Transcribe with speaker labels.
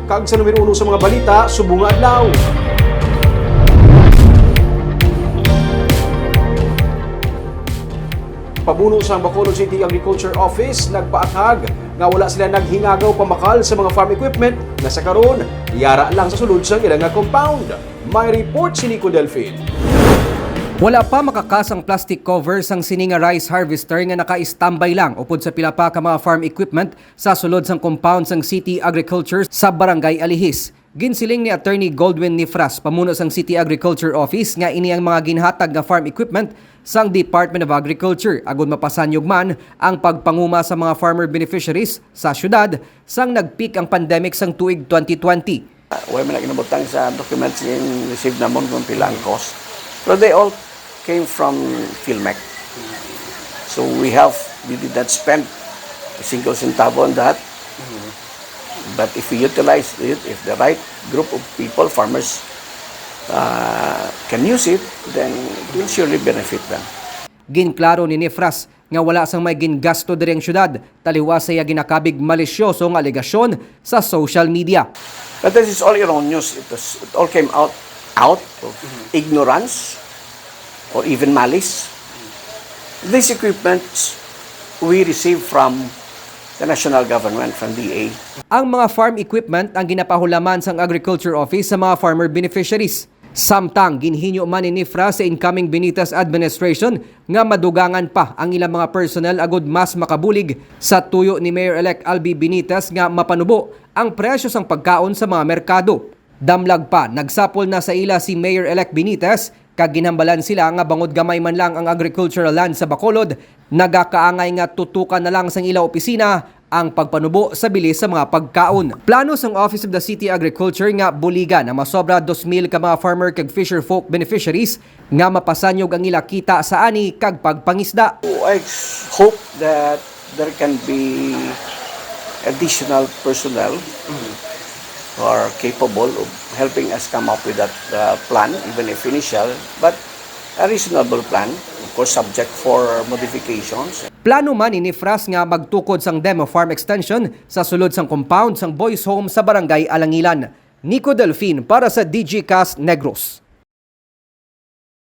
Speaker 1: Kag sa numero 1 sa mga balita, subong nga adlaw. Pamuno sa Bacolod City Agriculture Office nagpaathag nga wala sila naghingagaw pamakal sa mga farm equipment na sa karon yara lang sa sulod sa ilang compound. May report si Nico Delfin.
Speaker 2: Wala pa makakasang plastic cover sang sininga rice harvester nga naka-standby lang upod sa pila pa ka mga farm equipment sa sulod sang compound sang City Agriculture sa Barangay Alihis. Ginsiling ni Attorney Goldwyn Nifras, pamuno sang City Agriculture Office, nga ini ang mga ginhatag nga farm equipment sang Department of Agriculture agud mapasanyog man ang pagpanguma sa mga farmer beneficiaries sa syudad sang nagpeak ang pandemic sang tuig 2020.
Speaker 3: Wala man ginabutang sa documents yung received namon kung pila ang cost. Pero they all came from PhilMec. So we did not spend a single centavo on that. But if we utilize it, if the right group of people, farmers, can use it, then it will surely benefit them.
Speaker 2: Ginklaro ni Nifras nga wala sang may gingasto diri ang syudad, taliwa sa iya ginakabig malisyoso nga alegasyon sa social media.
Speaker 3: But this is all erroneous. It all came out of ignorance or even malice. These equipments we received from the national government, from DA.
Speaker 2: Ang mga farm equipment ang ginapahulaman sang Agriculture Office sa mga farmer beneficiaries. Samtang ginhinyo man ni Nifras sa incoming Benitez administration nga madugangan pa ang ilang mga personnel agud mas makabulig sa tuyo ni Mayor-elect Albi Benitez nga mapanubo ang presyo sang pagkaon sa mga merkado. Damlag pa, nagsapol na sa ila si Mayor-elect Benitez kag ginhambalan sila nga bangod gamay man lang ang agricultural land sa Bacolod, nagakaangay nga tutukan na lang sang ila opisina ang pagpanubo sa bilis sa mga pagkaon. Plano sang Office of the City Agriculture nga buligan na masobra 2,000 ka mga farmer kag fisher folk beneficiaries nga mapasanyog ang ila kita sa ani kag pagpangisda.
Speaker 3: I hope that there can be additional personnel who are capable of helping us come up with that plan, even if initial, but a reasonable plan, of course subject for modifications.
Speaker 2: Plano man ni Nifras nga magtukod sang demo farm extension sa sulod sang compound sang boys home sa Barangay Alangilan. Nico Delfin para sa DG Cast Negros.